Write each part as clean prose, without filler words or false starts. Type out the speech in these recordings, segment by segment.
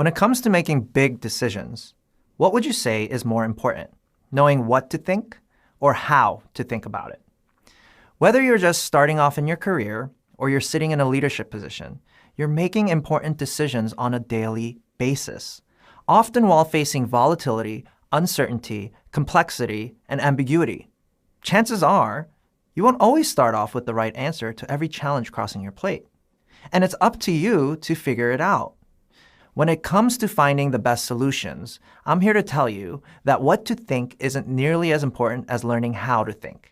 When it comes to making big decisions, what would you say is more important? Knowing what to think or how to think about it? Whether you're just starting off in your career or you're sitting in a leadership position, you're making important decisions on a daily basis, often while facing volatility, uncertainty, complexity, and ambiguity. Chances are, you won't always start off with the right answer to every challenge crossing your plate. And it's up to you to figure it out. When it comes to finding the best solutions, I'm here to tell you that what to think isn't nearly as important as learning how to think.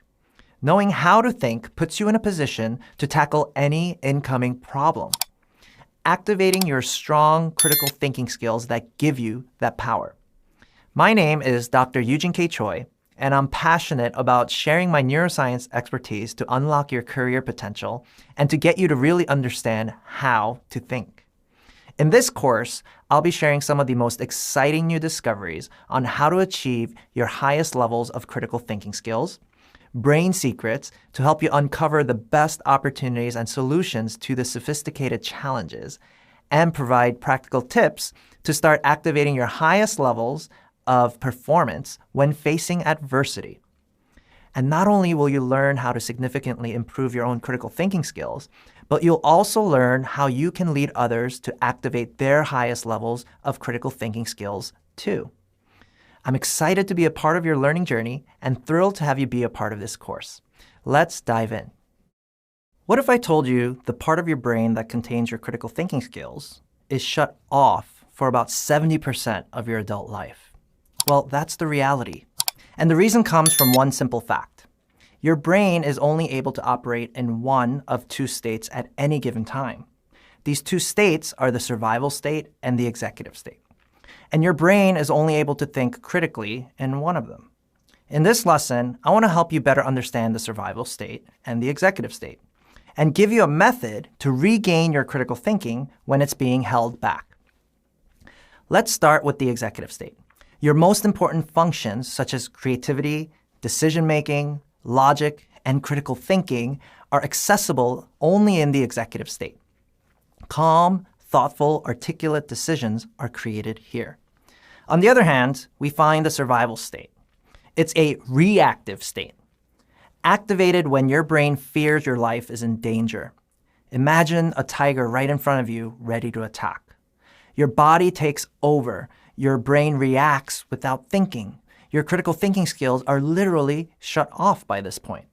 Knowing how to think puts you in a position to tackle any incoming problem, activating your strong critical thinking skills that give you that power. My name is Dr. Eugene K. Choi, and I'm passionate about sharing my neuroscience expertise to unlock your career potential and to get you to really understand how to think. In this course, I'll be sharing some of the most exciting new discoveries on how to achieve your highest levels of critical thinking skills, brain secrets to help you uncover the best opportunities and solutions to the sophisticated challenges, and provide practical tips to start activating your highest levels of performance when facing adversity. And not only will you learn how to significantly improve your own critical thinking skills, but you'll also learn how you can lead others to activate their highest levels of critical thinking skills too. I'm excited to be a part of your learning journey and thrilled to have you be a part of this course. Let's dive in. What if I told you the part of your brain that contains your critical thinking skills is shut off for about 70% of your adult life? Well, that's the reality. And the reason comes from one simple fact. Your brain is only able to operate in one of two states at any given time. These two states are the survival state and the executive state. And your brain is only able to think critically in one of them. In this lesson, I want to help you better understand the survival state and the executive state, and give you a method to regain your critical thinking when it's being held back. Let's start with the executive state. Your most important functions, such as creativity, decision-making, logic, and critical thinking, are accessible only in the executive state. Calm, thoughtful, articulate decisions are created here. On the other hand, we find the survival state. It's a reactive state, activated when your brain fears your life is in danger. Imagine a tiger right in front of you, ready to attack. Your body takes over. Your brain reacts without thinking. Your critical thinking skills are literally shut off by this point.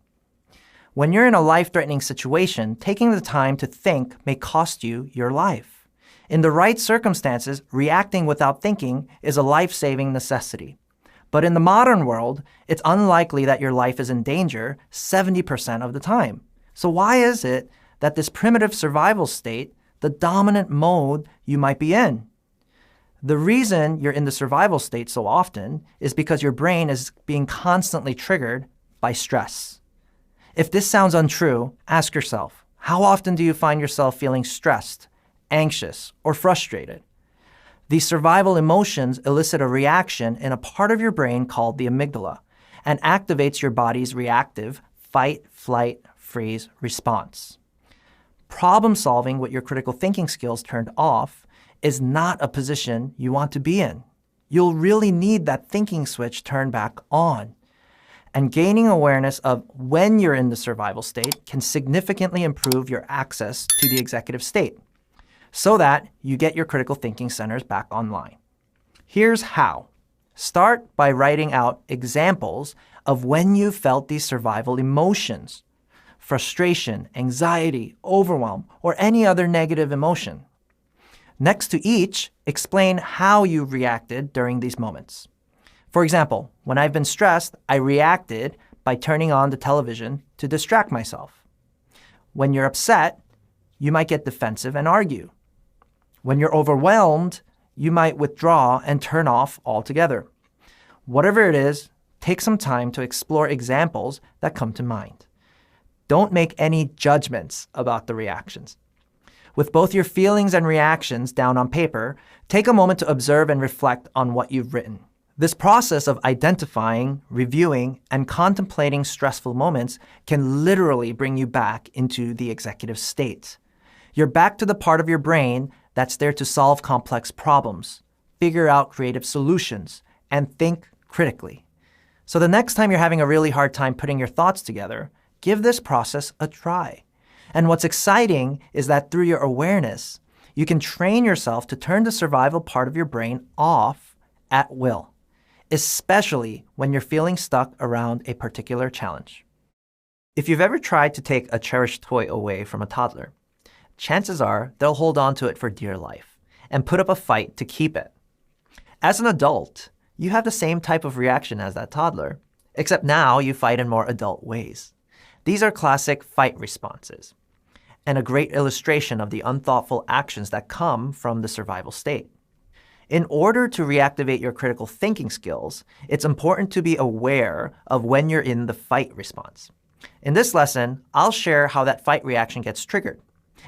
When you're in a life-threatening situation, taking the time to think may cost you your life. In the right circumstances, reacting without thinking is a life-saving necessity. But in the modern world, it's unlikely that your life is in danger 70% of the time. So why is it that this primitive survival state, the dominant mode you might be in? The reason you're in the survival state so often is because your brain is being constantly triggered by stress. If this sounds untrue, ask yourself, how often do you find yourself feeling stressed, anxious, or frustrated? These survival emotions elicit a reaction in a part of your brain called the amygdala and activates your body's reactive fight, flight, freeze response. Problem solving with your critical thinking skills turned off is not a position you want to be in. You'll really need that thinking switch turned back on. And gaining awareness of when you're in the survival state can significantly improve your access to the executive state so that you get your critical thinking centers back online. Here's how. Start by writing out examples of when you felt these survival emotions: frustration, anxiety, overwhelm, or any other negative emotion. Next to each, explain how you reacted during these moments. For example, when I've been stressed, I reacted by turning on the television to distract myself. When you're upset, you might get defensive and argue. When you're overwhelmed, you might withdraw and turn off altogether. Whatever it is, take some time to explore examples that come to mind. Don't make any judgments about the reactions. With both your feelings and reactions down on paper, take a moment to observe and reflect on what you've written. This process of identifying, reviewing, and contemplating stressful moments can literally bring you back into the executive state. You're back to the part of your brain that's there to solve complex problems, figure out creative solutions, and think critically. So the next time you're having a really hard time putting your thoughts together, give this process a try. And what's exciting is that through your awareness, you can train yourself to turn the survival part of your brain off at will, especially when you're feeling stuck around a particular challenge. If you've ever tried to take a cherished toy away from a toddler, chances are they'll hold on to it for dear life and put up a fight to keep it. As an adult, you have the same type of reaction as that toddler, except now you fight in more adult ways. These are classic fight responses, and a great illustration of the unthoughtful actions that come from the survival state. In order to reactivate your critical thinking skills, it's important to be aware of when you're in the fight response. In this lesson, I'll share how that fight reaction gets triggered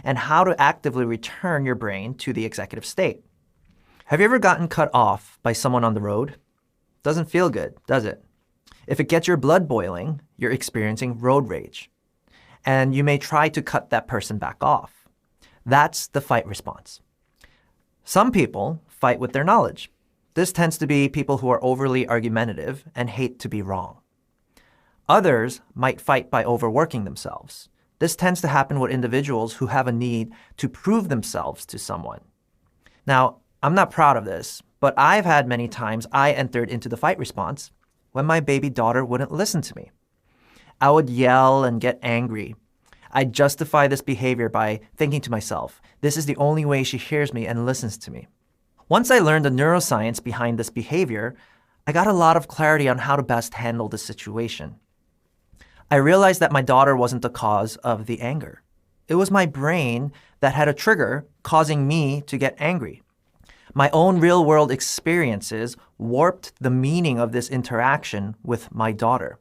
and how to actively return your brain to the executive state. Have you ever gotten cut off by someone on the road? Doesn't feel good, does it? If it gets your blood boiling, you're experiencing road rage. And you may try to cut that person back off. That's the fight response. Some people fight with their knowledge. This tends to be people who are overly argumentative and hate to be wrong. Others might fight by overworking themselves. This tends to happen with individuals who have a need to prove themselves to someone. Now, I'm not proud of this, but I've had many times I entered into the fight response when my baby daughter wouldn't listen to me. I would yell and get angry. I'd justify this behavior by thinking to myself, this is the only way she hears me and listens to me. Once I learned the neuroscience behind this behavior, I got a lot of clarity on how to best handle the situation. I realized that my daughter wasn't the cause of the anger. It was my brain that had a trigger causing me to get angry. My own real-world experiences warped the meaning of this interaction with my daughter.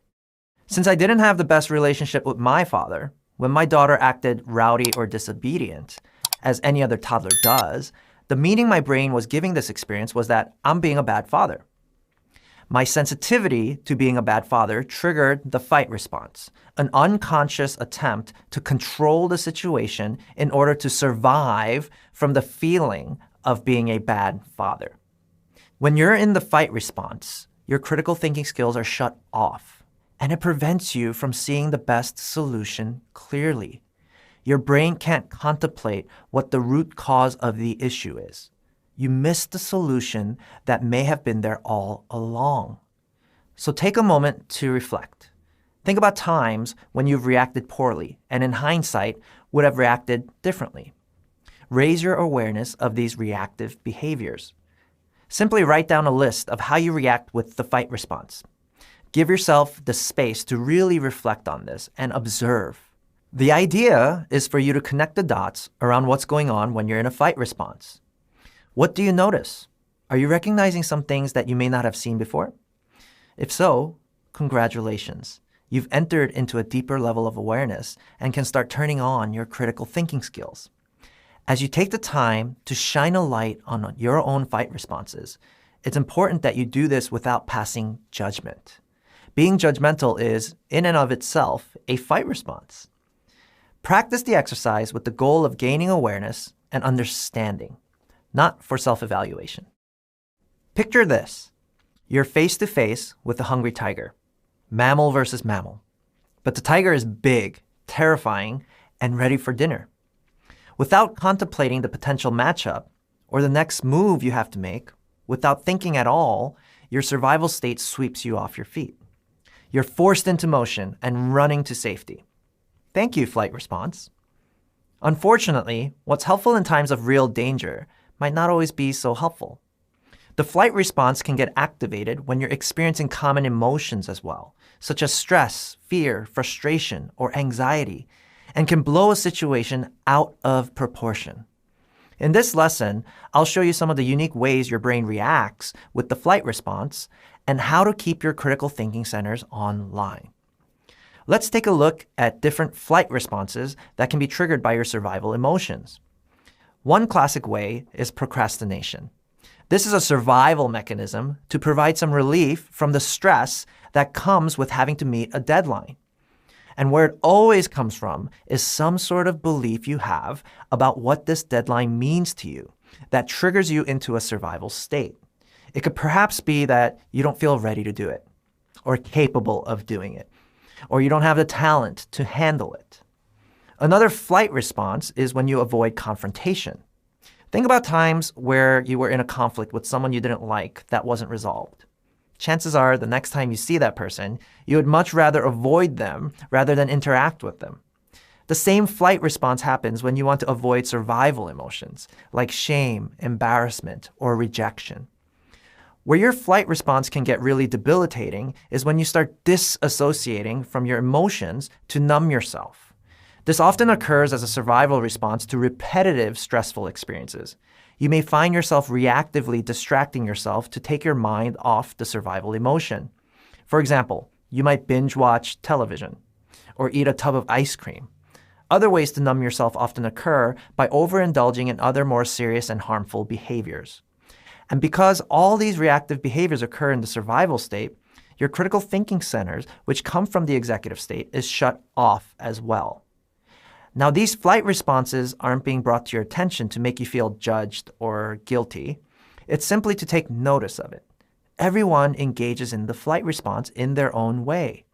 Since I didn't have the best relationship with my father, when my daughter acted rowdy or disobedient, as any other toddler does, the meaning my brain was giving this experience was that I'm being a bad father. My sensitivity to being a bad father triggered the fight response, an unconscious attempt to control the situation in order to survive from the feeling of being a bad father. When you're in the fight response, your critical thinking skills are shut off, and it prevents you from seeing the best solution clearly. Your brain can't contemplate what the root cause of the issue is. You miss the solution that may have been there all along. So take a moment to reflect. Think about times when you've reacted poorly and in hindsight would have reacted differently. Raise your awareness of these reactive behaviors. Simply write down a list of how you react with the fight response. Give yourself the space to really reflect on this and observe. The idea is for you to connect the dots around what's going on when you're in a fight response. What do you notice? Are you recognizing some things that you may not have seen before? If so, congratulations. You've entered into a deeper level of awareness and can start turning on your critical thinking skills. As you take the time to shine a light on your own fight responses, it's important that you do this without passing judgment. Being judgmental is, in and of itself, a fight response. Practice the exercise with the goal of gaining awareness and understanding, not for self-evaluation. Picture this. You're face-to-face with a hungry tiger, mammal versus mammal. But the tiger is big, terrifying, and ready for dinner. Without contemplating the potential matchup or the next move you have to make, without thinking at all, your survival state sweeps you off your feet. You're forced into motion and running to safety. Thank you, flight response. Unfortunately, what's helpful in times of real danger might not always be so helpful. The flight response can get activated when you're experiencing common emotions as well, such as stress, fear, frustration, or anxiety, and can blow a situation out of proportion. In this lesson, I'll show you some of the unique ways your brain reacts with the flight response and how to keep your critical thinking centers online. Let's take a look at different flight responses that can be triggered by your survival emotions. One classic way is procrastination. This is a survival mechanism to provide some relief from the stress that comes with having to meet a deadline. And where it always comes from is some sort of belief you have about what this deadline means to you, that triggers you into a survival state. It could perhaps be that you don't feel ready to do it, or capable of doing it, or you don't have the talent to handle it. Another flight response is when you avoid confrontation. Think about times where you were in a conflict with someone you didn't like that wasn't resolved. Chances are the next time you see that person, you would much rather avoid them rather than interact with them. The same flight response happens when you want to avoid survival emotions like shame, embarrassment, or rejection. Where your flight response can get really debilitating is when you start disassociating from your emotions to numb yourself. This often occurs as a survival response to repetitive stressful experiences. You may find yourself reactively distracting yourself to take your mind off the survival emotion. For example, you might binge watch television or eat a tub of ice cream. Other ways to numb yourself often occur by overindulging in other more serious and harmful behaviors. And because all these reactive behaviors occur in the survival state, your critical thinking centers, which come from the executive state, is shut off as well. Now, these flight responses aren't being brought to your attention to make you feel judged or guilty. It's simply to take notice of it. Everyone engages in the flight response in their own way.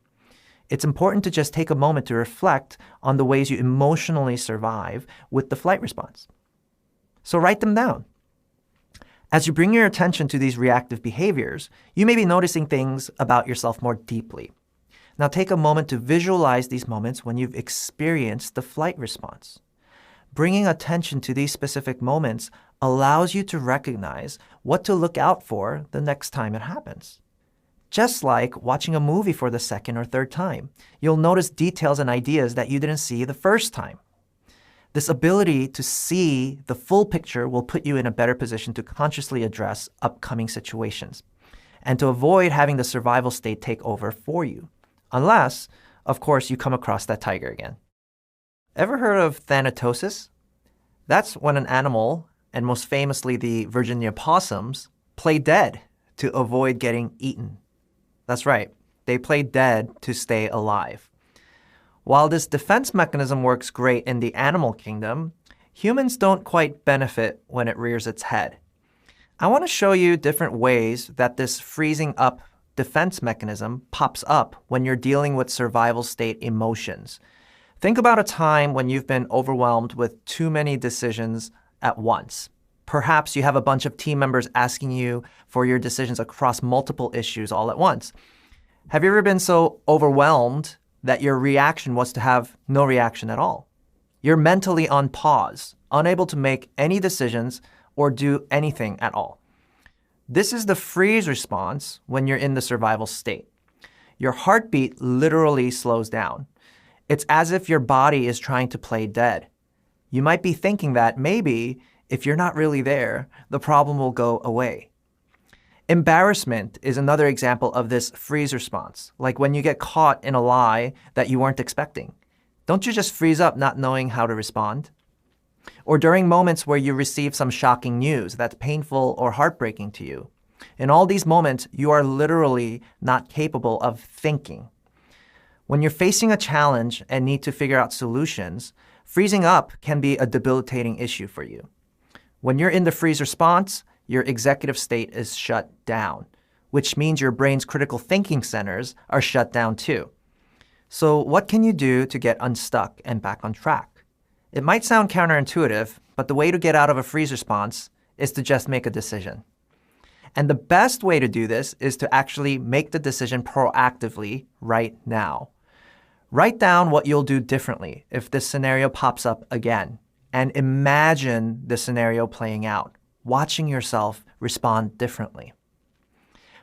It's important to just take a moment to reflect on the ways you emotionally survive with the flight response. So write them down. As you bring your attention to these reactive behaviors, you may be noticing things about yourself more deeply. Now take a moment to visualize these moments when you've experienced the flight response. Bringing attention to these specific moments allows you to recognize what to look out for the next time it happens. Just like watching a movie for the second or third time, you'll notice details and ideas that you didn't see the first time. This ability to see the full picture will put you in a better position to consciously address upcoming situations and to avoid having the survival state take over for you. Unless, of course, you come across that tiger again. Ever heard of thanatosis? That's when an animal, and most famously the Virginia possums, play dead to avoid getting eaten. That's right, they play dead to stay alive. While this defense mechanism works great in the animal kingdom, humans don't quite benefit when it rears its head. I want to show you different ways that this freezing up defense mechanism pops up when you're dealing with survival state emotions. Think about a time when you've been overwhelmed with too many decisions at once. Perhaps you have a bunch of team members asking you for your decisions across multiple issues all at once. Have you ever been so overwhelmed that your reaction was to have no reaction at all? You're mentally on pause, unable to make any decisions or do anything at all. This is the freeze response when you're in the survival state. Your heartbeat literally slows down. It's as if your body is trying to play dead. You might be thinking that maybe if you're not really there, the problem will go away. Embarrassment is another example of this freeze response, like when you get caught in a lie that you weren't expecting. Don't you just freeze up not knowing how to respond? Or during moments where you receive some shocking news that's painful or heartbreaking to you. In all these moments, you are literally not capable of thinking. When you're facing a challenge and need to figure out solutions, freezing up can be a debilitating issue for you. When you're in the freeze response, your executive state is shut down, which means your brain's critical thinking centers are shut down too. So what can you do to get unstuck and back on track? It might sound counterintuitive, but the way to get out of a freeze response is to just make a decision. And the best way to do this is to actually make the decision proactively right now. Write down what you'll do differently if this scenario pops up again, and imagine the scenario playing out, watching yourself respond differently.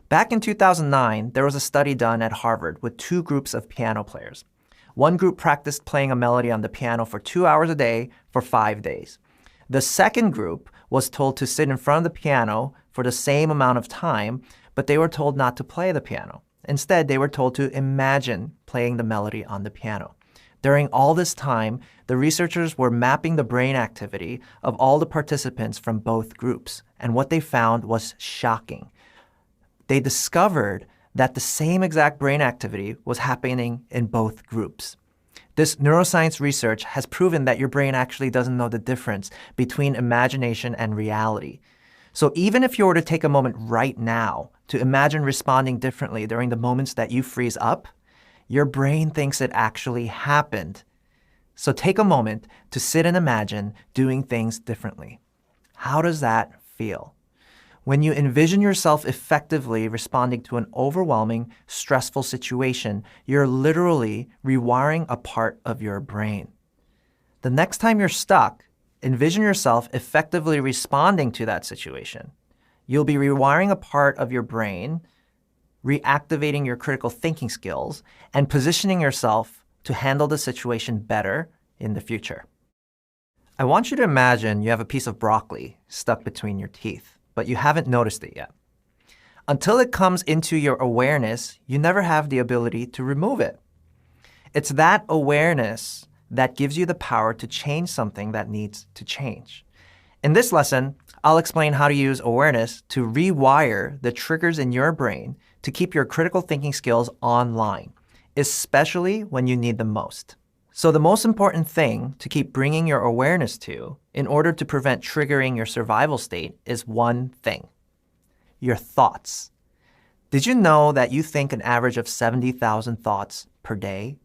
Back in 2009, there was a study done at Harvard with two groups of piano players. One group practiced playing a melody on the piano for 2 hours a day for 5 days. The second group was told to sit in front of the piano for the same amount of time, but they were told not to play the piano. Instead, they were told to imagine playing the melody on the piano. During all this time, the researchers were mapping the brain activity of all the participants from both groups, and what they found was shocking. They discovered that the same exact brain activity was happening in both groups. This neuroscience research has proven that your brain actually doesn't know the difference between imagination and reality. So even if you were to take a moment right now to imagine responding differently during the moments that you freeze up, your brain thinks it actually happened. So take a moment to sit and imagine doing things differently. How does that feel? When you envision yourself effectively responding to an overwhelming, stressful situation, you're literally rewiring a part of your brain. The next time you're stuck, envision yourself effectively responding to that situation. You'll be rewiring a part of your brain, reactivating your critical thinking skills, and positioning yourself to handle the situation better in the future. I want you to imagine you have a piece of broccoli stuck between your teeth, but you haven't noticed it yet. Until it comes into your awareness, you never have the ability to remove it. It's that awareness that gives you the power to change something that needs to change. In this lesson, I'll explain how to use awareness to rewire the triggers in your brain to keep your critical thinking skills online, especially when you need them most. So the most important thing to keep bringing your awareness to in order to prevent triggering your survival state is one thing: your thoughts. Did you know that you think an average of 70,000 thoughts per day?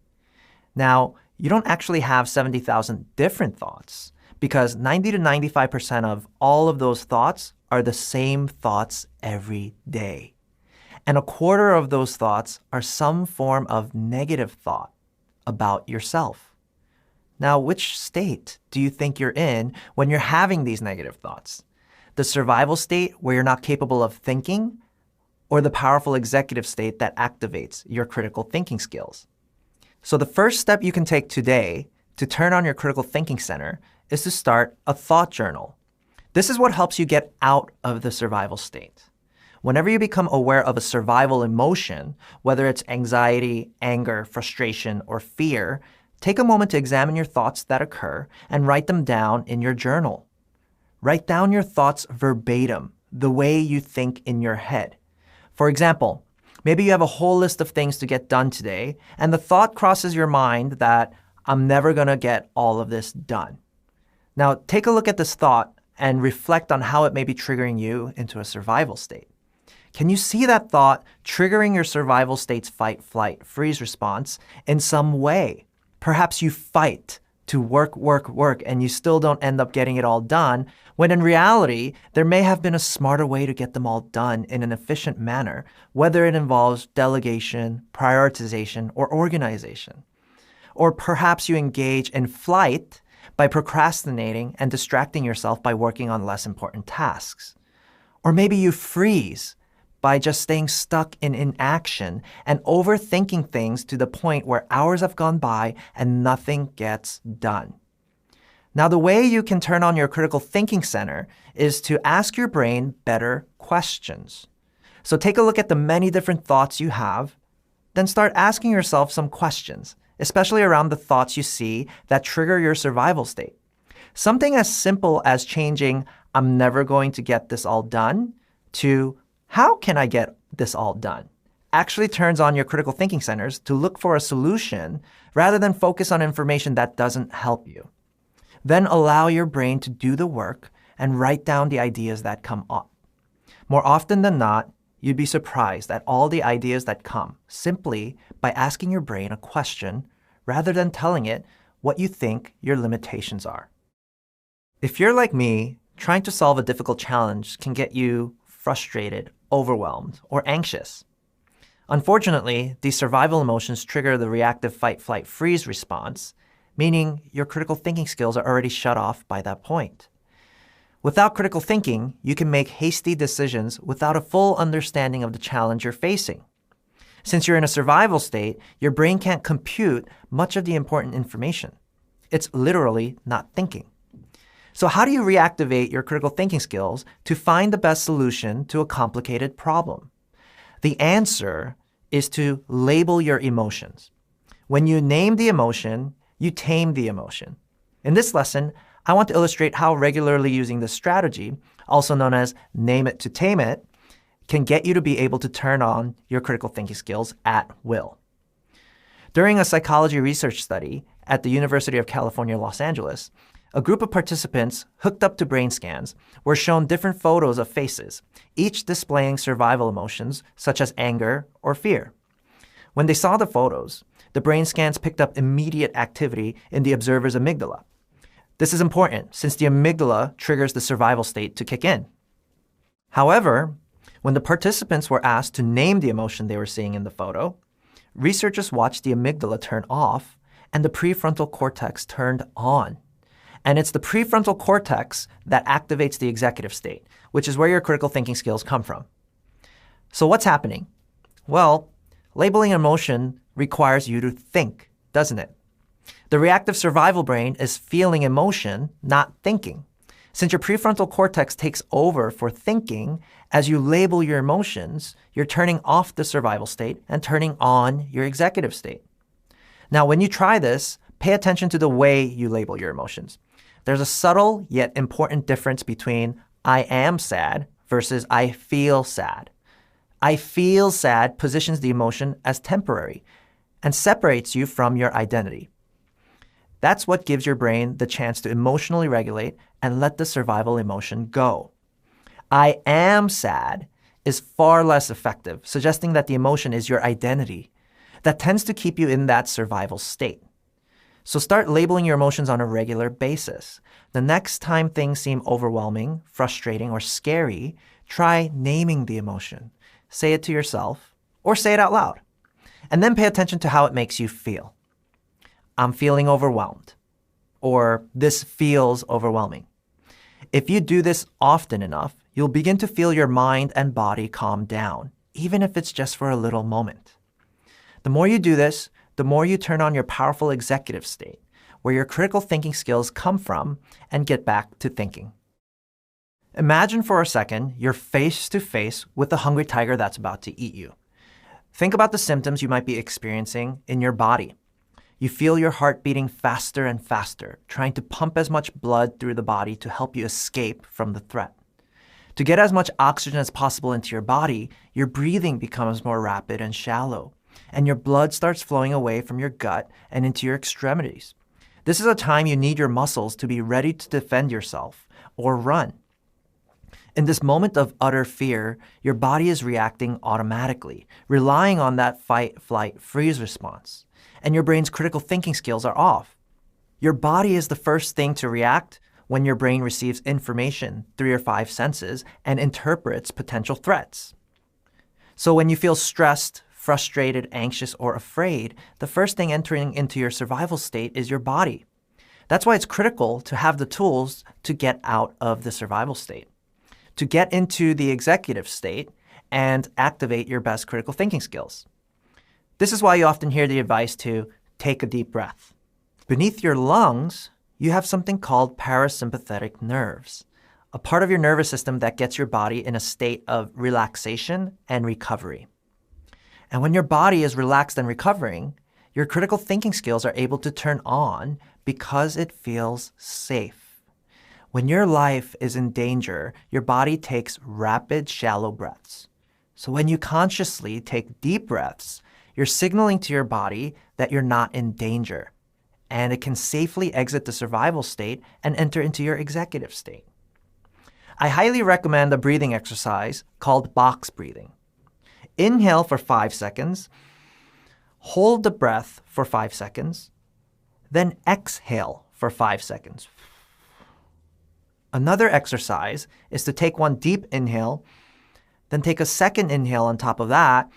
Now, you don't actually have 70,000 different thoughts because 90 to 95% of all of those thoughts are the same thoughts every day. And a quarter of those thoughts are some form of negative thought about yourself. Now, which state do you think you're in when you're having these negative thoughts? The survival state where you're not capable of thinking, or the powerful executive state that activates your critical thinking skills? So the first step you can take today to turn on your critical thinking center is to start a thought journal. This is what helps you get out of the survival state. Whenever you become aware of a survival emotion, whether it's anxiety, anger, frustration, or fear, take a moment to examine your thoughts that occur and write them down in your journal. Write down your thoughts verbatim, the way you think in your head. For example, maybe you have a whole list of things to get done today, and the thought crosses your mind that I'm never going to get all of this done. Now, take a look at this thought and reflect on how it may be triggering you into a survival state. Can you see that thought triggering your survival state's fight, flight, freeze response in some way? Perhaps you fight to work, and you still don't end up getting it all done, when in reality, there may have been a smarter way to get them all done in an efficient manner, whether it involves delegation, prioritization, or organization. Or perhaps you engage in flight by procrastinating and distracting yourself by working on less important tasks. Or maybe you freeze by just staying stuck in inaction and overthinking things to the point where hours have gone by and nothing gets done. Now, the way you can turn on your critical thinking center is to ask your brain better questions. So take a look at the many different thoughts you have, then start asking yourself some questions, especially around the thoughts you see that trigger your survival state. Something as simple as changing, "I'm never going to get this all done," to "How can I get this all done?" actually turns on your critical thinking centers to look for a solution rather than focus on information that doesn't help you. Then allow your brain to do the work and write down the ideas that come up. More often than not, you'd be surprised at all the ideas that come simply by asking your brain a question rather than telling it what you think your limitations are. If you're like me, trying to solve a difficult challenge can get you frustrated, overwhelmed, or anxious. Unfortunately, these survival emotions trigger the reactive fight, flight, freeze response, meaning your critical thinking skills are already shut off by that point. Without critical thinking, you can make hasty decisions without a full understanding of the challenge you're facing. Since you're in a survival state, your brain can't compute much of the important information. It's literally not thinking. So how do you reactivate your critical thinking skills to find the best solution to a complicated problem? The answer is to label your emotions. When you name the emotion, you tame the emotion. In this lesson, I want to illustrate how regularly using this strategy, also known as name it to tame it, can get you to be able to turn on your critical thinking skills at will. During a psychology research study, at the University of California, Los Angeles, a group of participants hooked up to brain scans were shown different photos of faces, each displaying survival emotions such as anger or fear. When they saw the photos, the brain scans picked up immediate activity in the observer's amygdala. This is important since the amygdala triggers the survival state to kick in. However, when the participants were asked to name the emotion they were seeing in the photo, researchers watched the amygdala turn off and the prefrontal cortex turned on. And it's the prefrontal cortex that activates the executive state, which is where your critical thinking skills come from. So what's happening? Well, labeling emotion requires you to think, doesn't it? The reactive survival brain is feeling emotion, not thinking. Since your prefrontal cortex takes over for thinking, as you label your emotions, you're turning off the survival state and turning on your executive state. Now, when you try this, pay attention to the way you label your emotions. There's a subtle yet important difference between I am sad versus I feel sad. I feel sad positions the emotion as temporary and separates you from your identity. That's what gives your brain the chance to emotionally regulate and let the survival emotion go. I am sad is far less effective, suggesting that the emotion is your identity. That tends to keep you in that survival state. So start labeling your emotions on a regular basis. The next time things seem overwhelming, frustrating, or scary, try naming the emotion. Say it to yourself or say it out loud. And then pay attention to how it makes you feel. I'm feeling overwhelmed. Or this feels overwhelming. If you do this often enough, you'll begin to feel your mind and body calm down, even if it's just for a little moment. The more you do this, the more you turn on your powerful executive state, where your critical thinking skills come from, and get back to thinking. Imagine for a second you're face to face with a hungry tiger that's about to eat you. Think about the symptoms you might be experiencing in your body. You feel your heart beating faster and faster, trying to pump as much blood through the body to help you escape from the threat. To get as much oxygen as possible into your body, your breathing becomes more rapid and shallow, and your blood starts flowing away from your gut and into your extremities. This is a time you need your muscles to be ready to defend yourself or run. In this moment of utter fear, your body is reacting automatically, relying on that fight, flight, freeze response. And your brain's critical thinking skills are off. Your body is the first thing to react when your brain receives information through your 5 senses and interprets potential threats. So when you feel stressed, frustrated, anxious, or afraid, the first thing entering into your survival state is your body. That's why it's critical to have the tools to get out of the survival state, to get into the executive state and activate your best critical thinking skills. This is why you often hear the advice to take a deep breath. Beneath your lungs, you have something called parasympathetic nerves, a part of your nervous system that gets your body in a state of relaxation and recovery. And when your body is relaxed and recovering, your critical thinking skills are able to turn on because it feels safe. When your life is in danger, your body takes rapid, shallow breaths. So when you consciously take deep breaths, you're signaling to your body that you're not in danger, and it can safely exit the survival state and enter into your executive state. I highly recommend a breathing exercise called box breathing. Inhale for 5 seconds, hold the breath for 5 seconds, then exhale for 5 seconds. Another exercise is to take one deep inhale, then take a second inhale on top of that,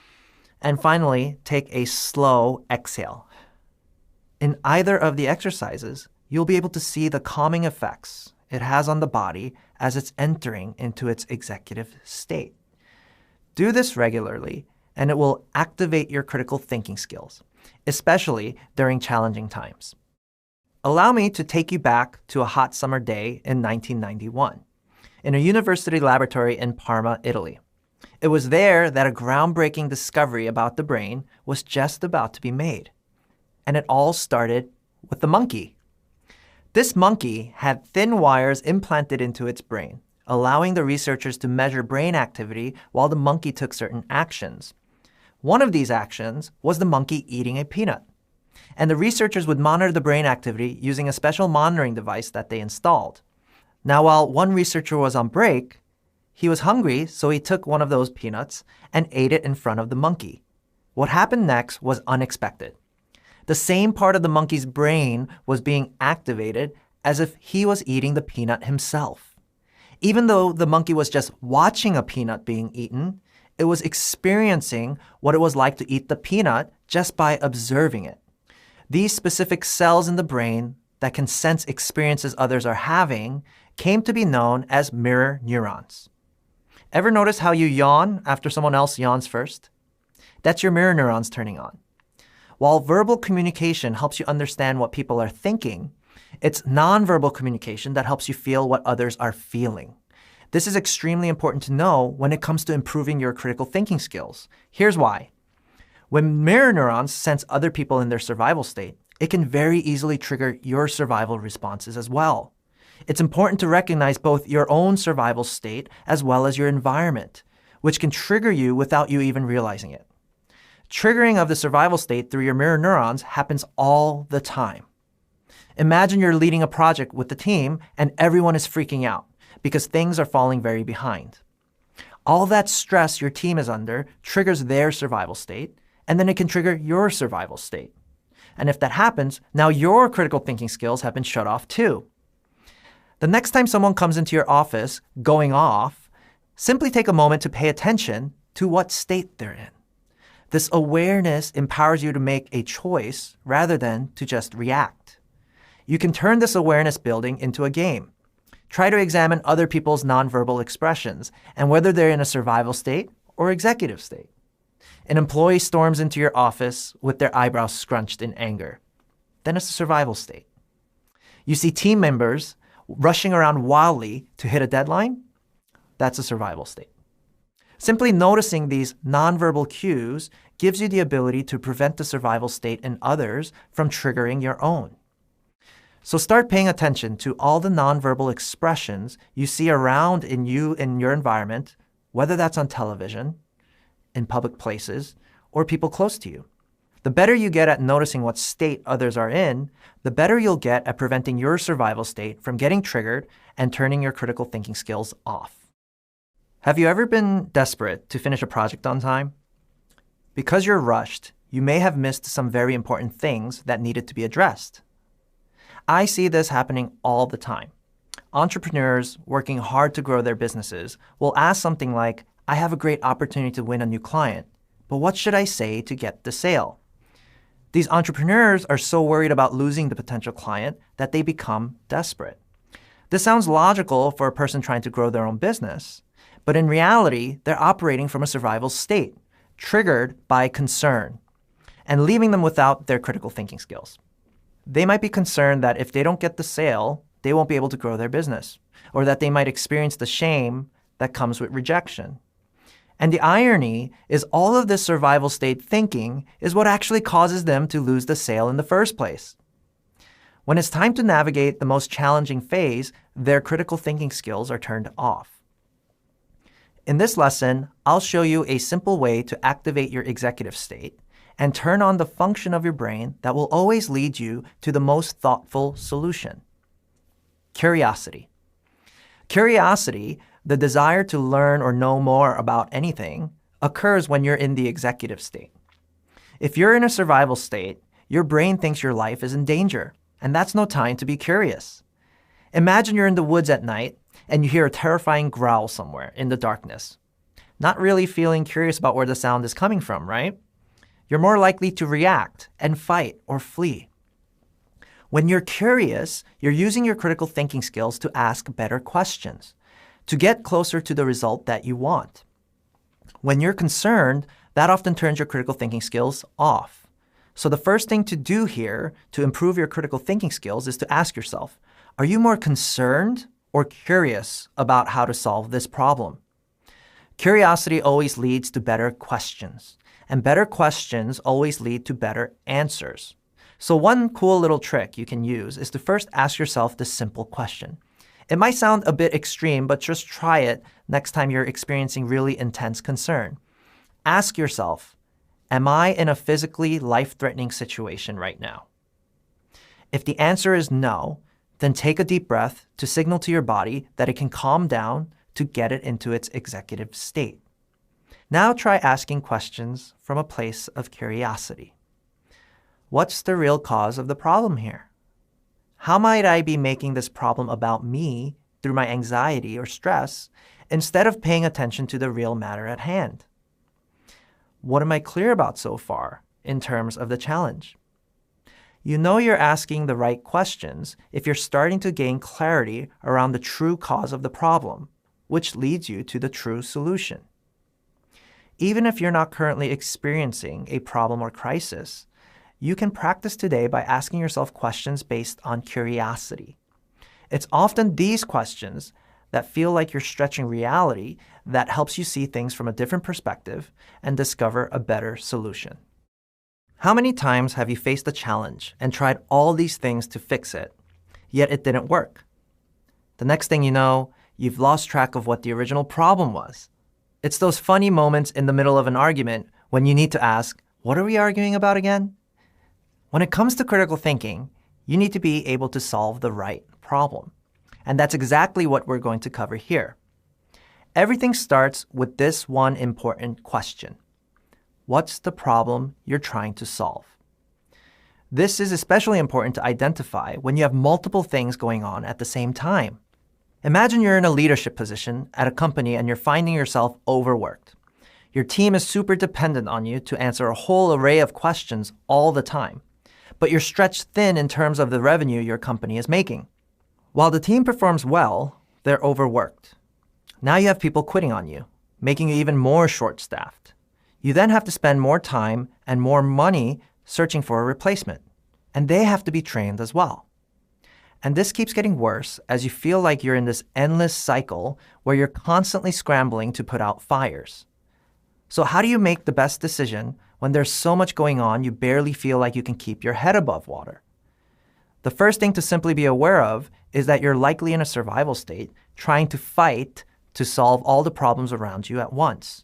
and finally, take a slow exhale. In either of the exercises, you'll be able to see the calming effects it has on the body as it's entering into its executive state. Do this regularly, and it will activate your critical thinking skills, especially during challenging times. Allow me to take you back to a hot summer day in 1991 in a university laboratory in Parma, Italy. It was there that a groundbreaking discovery about the brain was just about to be made. And it all started with the monkey. This monkey had thin wires implanted into its brain, allowing the researchers to measure brain activity while the monkey took certain actions. One of these actions was the monkey eating a peanut. And the researchers would monitor the brain activity using a special monitoring device that they installed. Now, while one researcher was on break, he was hungry, so he took one of those peanuts and ate it in front of the monkey. What happened next was unexpected. The same part of the monkey's brain was being activated as if he was eating the peanut himself. Even though the monkey was just watching a peanut being eaten, it was experiencing what it was like to eat the peanut just by observing it. These specific cells in the brain that can sense experiences others are having came to be known as mirror neurons. Ever notice how you yawn after someone else yawns first? That's your mirror neurons turning on. While verbal communication helps you understand what people are thinking, it's nonverbal communication that helps you feel what others are feeling. This is extremely important to know when it comes to improving your critical thinking skills. Here's why. When mirror neurons sense other people in their survival state, it can very easily trigger your survival responses as well. It's important to recognize both your own survival state as well as your environment, which can trigger you without you even realizing it. Triggering of the survival state through your mirror neurons happens all the time. Imagine you're leading a project with the team and everyone is freaking out because things are falling very behind. All that stress your team is under triggers their survival state, and then it can trigger your survival state. And if that happens, now your critical thinking skills have been shut off too. The next time someone comes into your office going off, simply take a moment to pay attention to what state they're in. This awareness empowers you to make a choice rather than to just react. You can turn this awareness building into a game. Try to examine other people's nonverbal expressions and whether they're in a survival state or executive state. An employee storms into your office with their eyebrows scrunched in anger. Then it's a survival state. You see team members rushing around wildly to hit a deadline. That's a survival state. Simply noticing these nonverbal cues gives you the ability to prevent the survival state in others from triggering your own. So start paying attention to all the nonverbal expressions you see around in your environment, whether that's on television, in public places, or people close to you. The better you get at noticing what state others are in, the better you'll get at preventing your survival state from getting triggered and turning your critical thinking skills off. Have you ever been desperate to finish a project on time? Because you're rushed, you may have missed some very important things that needed to be addressed. I see this happening all the time. Entrepreneurs working hard to grow their businesses will ask something like, I have a great opportunity to win a new client, but what should I say to get the sale? These entrepreneurs are so worried about losing the potential client that they become desperate. This sounds logical for a person trying to grow their own business, but in reality, they're operating from a survival state, triggered by concern, and leaving them without their critical thinking skills. They might be concerned that if they don't get the sale, they won't be able to grow their business, or that they might experience the shame that comes with rejection. And the irony is all of this survival state thinking is what actually causes them to lose the sale in the first place. When it's time to navigate the most challenging phase, their critical thinking skills are turned off. In this lesson, I'll show you a simple way to activate your executive state and turn on the function of your brain that will always lead you to the most thoughtful solution. Curiosity. Curiosity, the desire to learn or know more about anything, occurs when you're in the executive state. If you're in a survival state, your brain thinks your life is in danger, and that's no time to be curious. Imagine you're in the woods at night and you hear a terrifying growl somewhere in the darkness. Not really feeling curious about where the sound is coming from, right? You're more likely to react and fight or flee. When you're curious, you're using your critical thinking skills to ask better questions, to get closer to the result that you want. When you're concerned, that often turns your critical thinking skills off. So the first thing to do here to improve your critical thinking skills is to ask yourself, are you more concerned or curious about how to solve this problem? Curiosity always leads to better questions, and better questions always lead to better answers. So one cool little trick you can use is to first ask yourself this simple question. It might sound a bit extreme, but just try it next time you're experiencing really intense concern. Ask yourself, Am I in a physically life-threatening situation right now? If the answer is no, then take a deep breath to signal to your body that it can calm down to get it into its executive state. Now try asking questions from a place of curiosity. What's the real cause of the problem here? How might I be making this problem about me through my anxiety or stress instead of paying attention to the real matter at hand? What am I clear about so far in terms of the challenge? You know you're asking the right questions if you're starting to gain clarity around the true cause of the problem, which leads you to the true solution. Even if you're not currently experiencing a problem or crisis, you can practice today by asking yourself questions based on curiosity. It's often these questions that feel like you're stretching reality that helps you see things from a different perspective and discover a better solution. How many times have you faced a challenge and tried all these things to fix it, yet it didn't work? The next thing you know, you've lost track of what the original problem was. It's those funny moments in the middle of an argument when you need to ask, what are we arguing about again? When it comes to critical thinking, you need to be able to solve the right problem. And that's exactly what we're going to cover here. Everything starts with this one important question. What's the problem you're trying to solve? This is especially important to identify when you have multiple things going on at the same time. Imagine you're in a leadership position at a company and you're finding yourself overworked. Your team is super dependent on you to answer a whole array of questions all the time, but you're stretched thin in terms of the revenue your company is making. While the team performs well, they're overworked. Now you have people quitting on you, making you even more short-staffed. You then have to spend more time and more money searching for a replacement, and they have to be trained as well. And this keeps getting worse as you feel like you're in this endless cycle where you're constantly scrambling to put out fires. So how do you make the best decision when there's so much going on you barely feel like you can keep your head above water? The first thing to simply be aware of is that you're likely in a survival state, trying to fight to solve all the problems around you at once.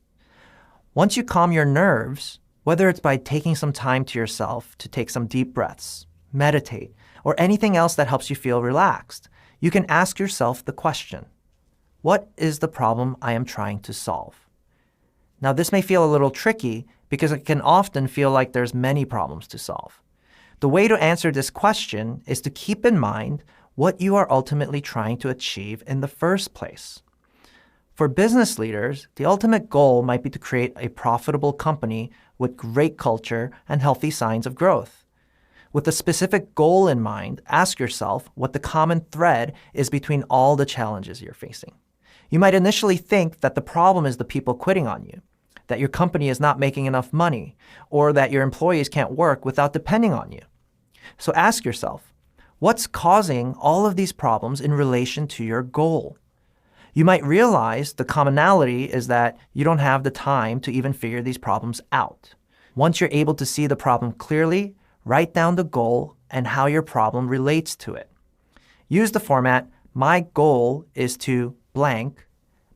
Once you calm your nerves, whether it's by taking some time to yourself to take some deep breaths, meditate, or anything else that helps you feel relaxed, you can ask yourself the question, what is the problem I am trying to solve? Now, this may feel a little tricky because it can often feel like there's many problems to solve. The way to answer this question is to keep in mind what you are ultimately trying to achieve in the first place. For business leaders, the ultimate goal might be to create a profitable company with great culture and healthy signs of growth. With a specific goal in mind, ask yourself what the common thread is between all the challenges you're facing. You might initially think that the problem is the people quitting on you, that your company is not making enough money, or that your employees can't work without depending on you. So ask yourself, what's causing all of these problems in relation to your goal? You might realize the commonality is that you don't have the time to even figure these problems out. Once you're able to see the problem clearly, write down the goal and how your problem relates to it. Use the format, my goal is to blank,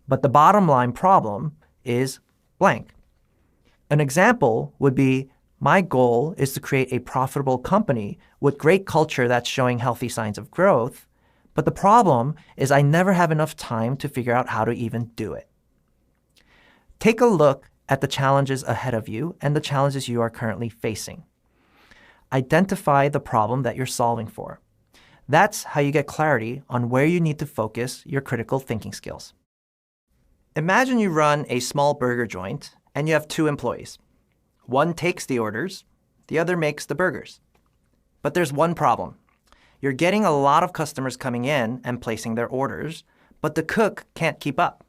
but the bottom line problem is blank. An example would be, my goal is to create a profitable company with great culture that's showing healthy signs of growth, but the problem is I never have enough time to figure out how to even do it. Take a look at the challenges ahead of you and the challenges you are currently facing. Identify the problem that you're solving for. That's how you get clarity on where you need to focus your critical thinking skills. Imagine you run a small burger joint and you have 2 employees. One takes the orders, the other makes the burgers. But there's one problem. You're getting a lot of customers coming in and placing their orders, but the cook can't keep up.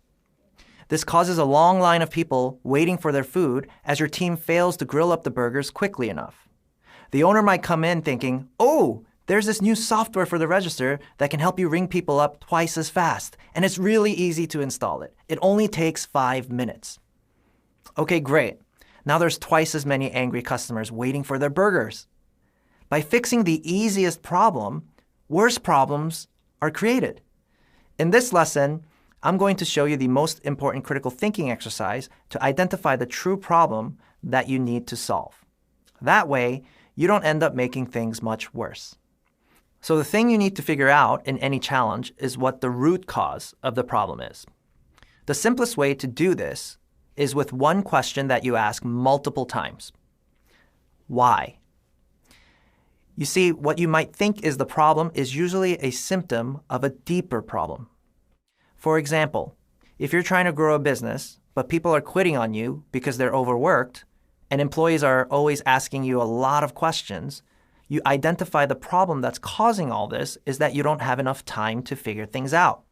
This causes a long line of people waiting for their food as your team fails to grill up the burgers quickly enough. The owner might come in thinking, oh, there's this new software for the register that can help you ring people up twice as fast, and it's really easy to install it. It only takes 5 minutes. Okay, great. Now there's twice as many angry customers waiting for their burgers. By fixing the easiest problem, worse problems are created. In this lesson, I'm going to show you the most important critical thinking exercise to identify the true problem that you need to solve. That way, you don't end up making things much worse. So the thing you need to figure out in any challenge is what the root cause of the problem is. The simplest way to do this is with one question that you ask multiple times. Why? You see, what you might think is the problem is usually a symptom of a deeper problem. For example, if you're trying to grow a business, but people are quitting on you because they're overworked, and employees are always asking you a lot of questions, you identify the problem that's causing all this is that you don't have enough time to figure things out.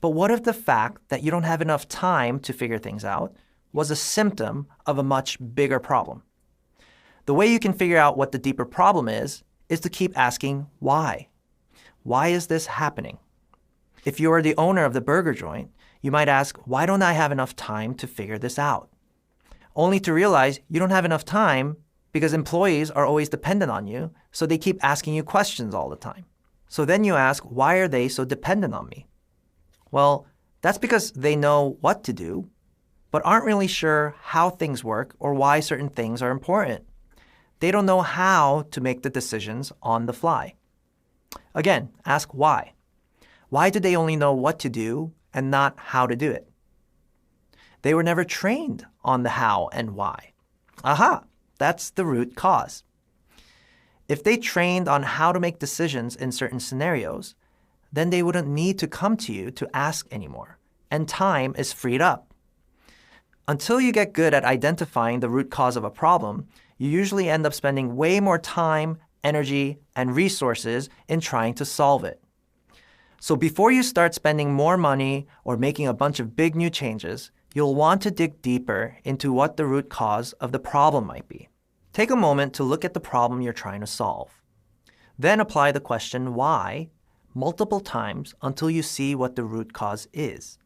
But what if the fact that you don't have enough time to figure things out was a symptom of a much bigger problem? The way you can figure out what the deeper problem is to keep asking why. Why is this happening? If you are the owner of the burger joint, you might ask, why don't I have enough time to figure this out? Only to realize you don't have enough time because employees are always dependent on you, so they keep asking you questions all the time. So then you ask, why are they so dependent on me? Well, that's because they know what to do, but aren't really sure how things work or why certain things are important. They don't know how to make the decisions on the fly. Again, ask why. Why do they only know what to do and not how to do it? They were never trained on the how and why. Aha! That's the root cause. If they trained on how to make decisions in certain scenarios, then they wouldn't need to come to you to ask anymore, and time is freed up. Until you get good at identifying the root cause of a problem, you usually end up spending way more time, energy, and resources in trying to solve it. So before you start spending more money or making a bunch of big new changes, you'll want to dig deeper into what the root cause of the problem might be. Take a moment to look at the problem you're trying to solve. Then apply the question why multiple times until you see what the root cause is.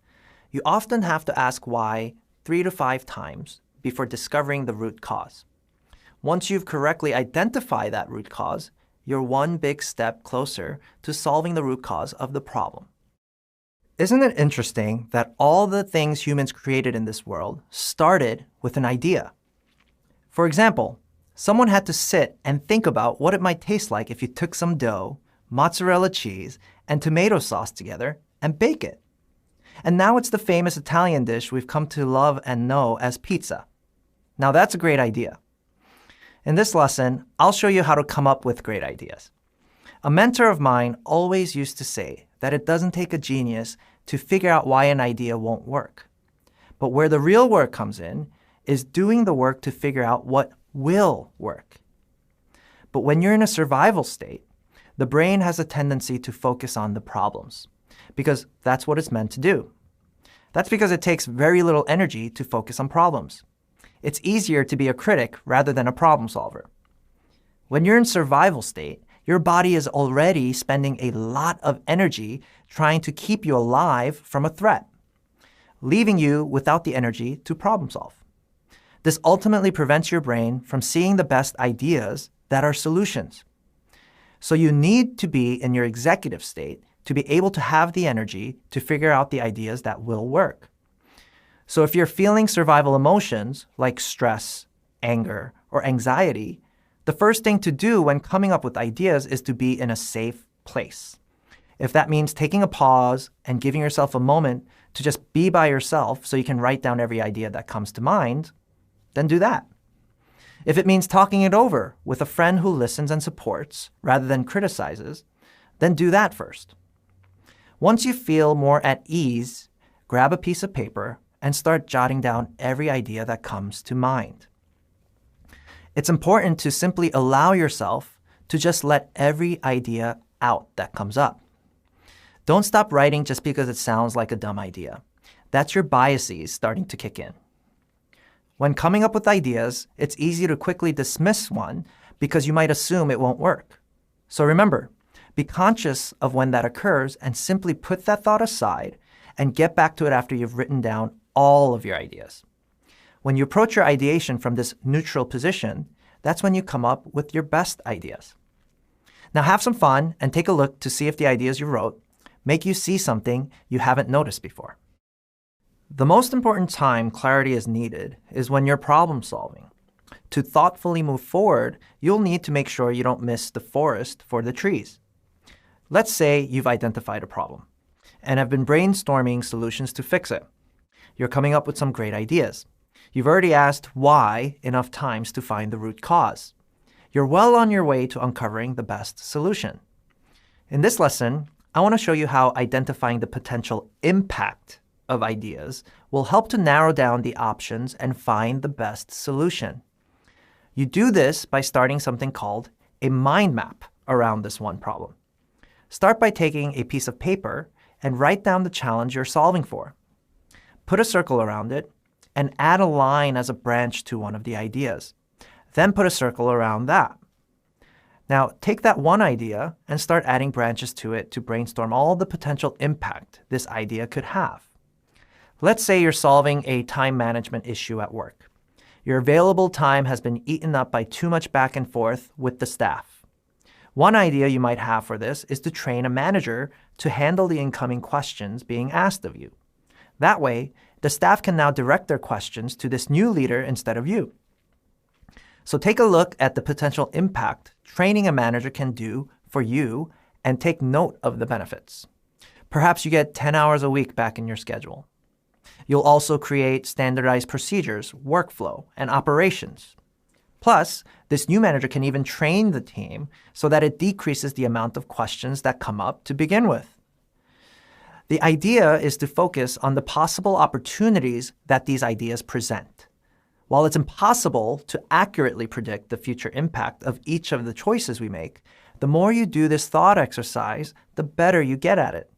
You often have to ask why 3 to 5 times before discovering the root cause. Once you've correctly identified that root cause, you're one big step closer to solving the root cause of the problem. Isn't it interesting that all the things humans created in this world started with an idea? For example, someone had to sit and think about what it might taste like if you took some dough, mozzarella cheese, and tomato sauce together and bake it. And now it's the famous Italian dish we've come to love and know as pizza. Now that's a great idea. In this lesson, I'll show you how to come up with great ideas. A mentor of mine always used to say that it doesn't take a genius to figure out why an idea won't work. But where the real work comes in is doing the work to figure out what will work. But when you're in a survival state, the brain has a tendency to focus on the problems, because that's what it's meant to do. That's because it takes very little energy to focus on problems. It's easier to be a critic rather than a problem solver. When you're in survival state, your body is already spending a lot of energy trying to keep you alive from a threat, leaving you without the energy to problem solve. This ultimately prevents your brain from seeing the best ideas that are solutions. So you need to be in your executive state to be able to have the energy to figure out the ideas that will work. So if you're feeling survival emotions like stress, anger, or anxiety, the first thing to do when coming up with ideas is to be in a safe place. If that means taking a pause and giving yourself a moment to just be by yourself so you can write down every idea that comes to mind, then do that. If it means talking it over with a friend who listens and supports rather than criticizes, then do that first. Once you feel more at ease, grab a piece of paper and start jotting down every idea that comes to mind. It's important to simply allow yourself to just let every idea out that comes up. Don't stop writing just because it sounds like a dumb idea. That's your biases starting to kick in. When coming up with ideas, it's easy to quickly dismiss one because you might assume it won't work. So remember, be conscious of when that occurs and simply put that thought aside and get back to it after you've written down all of your ideas. When you approach your ideation from this neutral position, that's when you come up with your best ideas. Now have some fun and take a look to see if the ideas you wrote make you see something you haven't noticed before. The most important time clarity is needed is when you're problem solving. To thoughtfully move forward, you'll need to make sure you don't miss the forest for the trees. Let's say you've identified a problem and have been brainstorming solutions to fix it. You're coming up with some great ideas. You've already asked why enough times to find the root cause. You're well on your way to uncovering the best solution. In this lesson, I want to show you how identifying the potential impact of ideas will help to narrow down the options and find the best solution. You do this by starting something called a mind map around this one problem. Start by taking a piece of paper and write down the challenge you're solving for. Put a circle around it and add a line as a branch to one of the ideas. Then put a circle around that. Now, take that one idea and start adding branches to it to brainstorm all the potential impact this idea could have. Let's say you're solving a time management issue at work. Your available time has been eaten up by too much back and forth with the staff. One idea you might have for this is to train a manager to handle the incoming questions being asked of you. That way, the staff can now direct their questions to this new leader instead of you. So take a look at the potential impact training a manager can do for you and take note of the benefits. Perhaps you get 10 hours a week back in your schedule. You'll also create standardized procedures, workflow, and operations. Plus, this new manager can even train the team so that it decreases the amount of questions that come up to begin with. The idea is to focus on the possible opportunities that these ideas present. While it's impossible to accurately predict the future impact of each of the choices we make, the more you do this thought exercise, the better you get at it.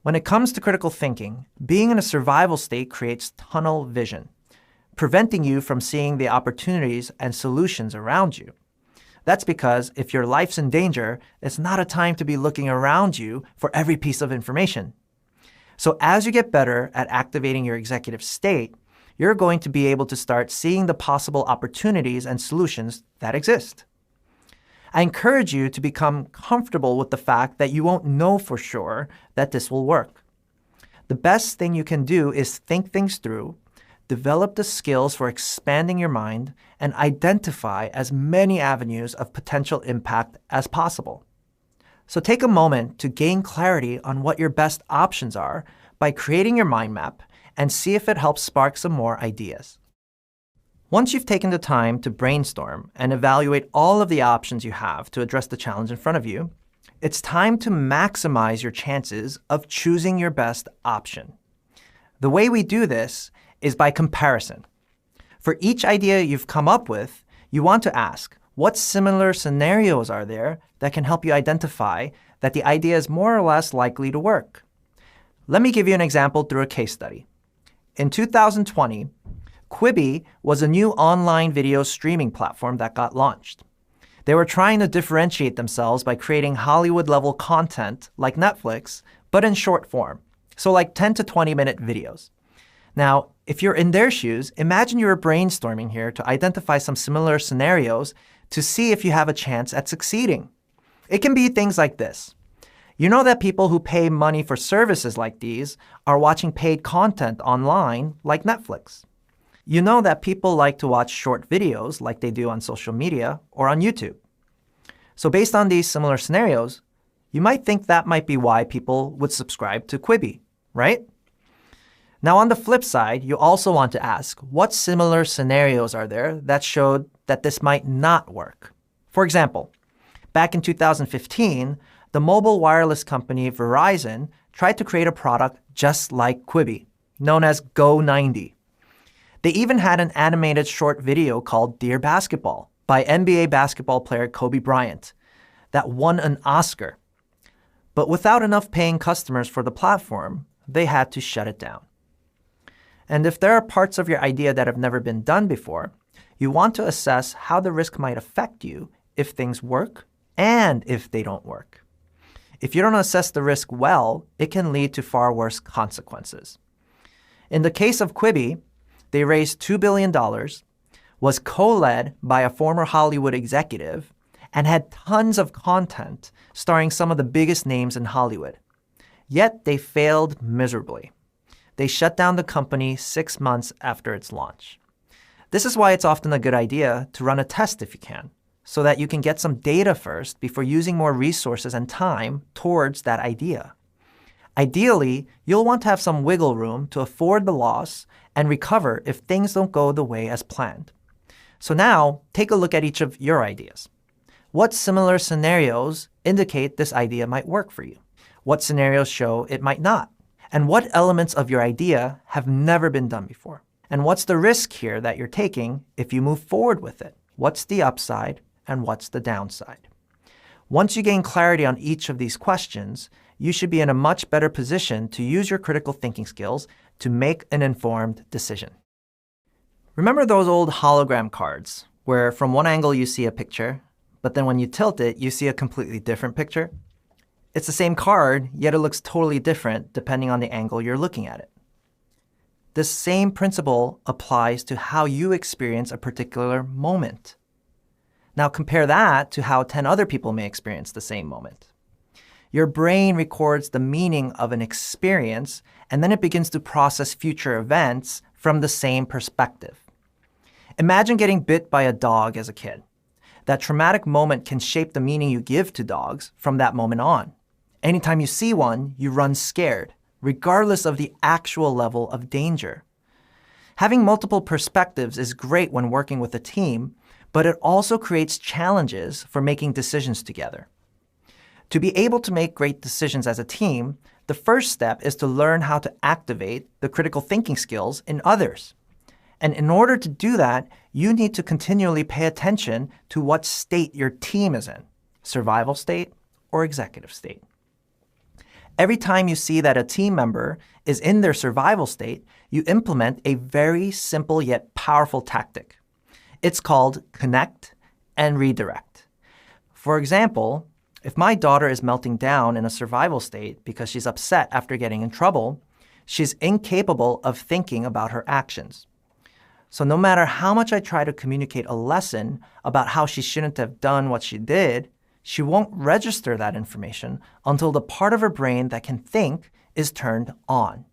When it comes to critical thinking, being in a survival state creates tunnel vision, preventing you from seeing the opportunities and solutions around you. That's because if your life's in danger, it's not a time to be looking around you for every piece of information. So as you get better at activating your executive state, you're going to be able to start seeing the possible opportunities and solutions that exist. I encourage you to become comfortable with the fact that you won't know for sure that this will work. The best thing you can do is think things through, develop the skills for expanding your mind, and identify as many avenues of potential impact as possible. So take a moment to gain clarity on what your best options are by creating your mind map and see if it helps spark some more ideas. Once you've taken the time to brainstorm and evaluate all of the options you have to address the challenge in front of you, it's time to maximize your chances of choosing your best option. The way we do this is by comparison. For each idea you've come up with, you want to ask, what similar scenarios are there that can help you identify that the idea is more or less likely to work? Let me give you an example through a case study. In 2020, Quibi was a new online video streaming platform that got launched. They were trying to differentiate themselves by creating Hollywood-level content like Netflix, but in short form, so like 10 to 20-minute videos. Now, if you're in their shoes, imagine you're brainstorming here to identify some similar scenarios to see if you have a chance at succeeding. It can be things like this. You know that people who pay money for services like these are watching paid content online like Netflix. You know that people like to watch short videos like they do on social media or on YouTube. So based on these similar scenarios, you might think that might be why people would subscribe to Quibi, right? Now on the flip side, you also want to ask, what similar scenarios are there that showed that this might not work? For example, back in 2015, the mobile wireless company Verizon tried to create a product just like Quibi, known as Go90. They even had an animated short video called Dear Basketball by NBA basketball player Kobe Bryant that won an Oscar. But without enough paying customers for the platform, they had to shut it down. And if there are parts of your idea that have never been done before, you want to assess how the risk might affect you if things work and if they don't work. If you don't assess the risk well, it can lead to far worse consequences. In the case of Quibi, they raised $2 billion, was co-led by a former Hollywood executive, and had tons of content starring some of the biggest names in Hollywood. Yet they failed miserably. they shut down the company 6 months after its launch. This is why it's often a good idea to run a test if you can, so that you can get some data first before using more resources and time towards that idea. Ideally, you'll want to have some wiggle room to afford the loss and recover if things don't go the way as planned. So now, take a look at each of your ideas. What similar scenarios indicate this idea might work for you? What scenarios show it might not? And what elements of your idea have never been done before? And what's the risk here that you're taking if you move forward with it? What's the upside and what's the downside? Once you gain clarity on each of these questions, you should be in a much better position to use your critical thinking skills to make an informed decision. Remember those old hologram cards where from one angle you see a picture, but then when you tilt it, you see a completely different picture? It's the same card, yet it looks totally different depending on the angle you're looking at it. This same principle applies to how you experience a particular moment. Now compare that to how 10 other people may experience the same moment. Your brain records the meaning of an experience, and then it begins to process future events from the same perspective. Imagine getting bit by a dog as a kid. That traumatic moment can shape the meaning you give to dogs from that moment on. Anytime you see one, you run scared, regardless of the actual level of danger. Having multiple perspectives is great when working with a team, but it also creates challenges for making decisions together. To be able to make great decisions as a team, the first step is to learn how to activate the critical thinking skills in others. And in order to do that, you need to continually pay attention to what state your team is in, survival state or executive state. Every time you see that a team member is in their survival state, you implement a very simple yet powerful tactic. It's called connect and redirect. For example, if my daughter is melting down in a survival state because she's upset after getting in trouble, she's incapable of thinking about her actions. So no matter how much I try to communicate a lesson about how she shouldn't have done what she did, she won't register that information until the part of her brain that can think is turned on.